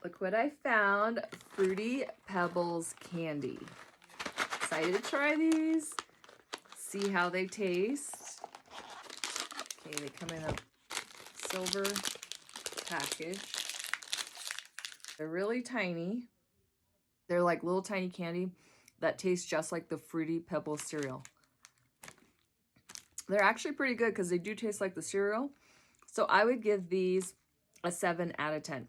Look what I found. Fruity Pebbles candy. Excited to try these. See how they taste. Okay, they come in a silver package. They're really tiny. They're like little tiny candy that taste just like the Fruity Pebbles cereal. They're actually pretty good because they do taste like the cereal. So I would give these a 7 out of 10.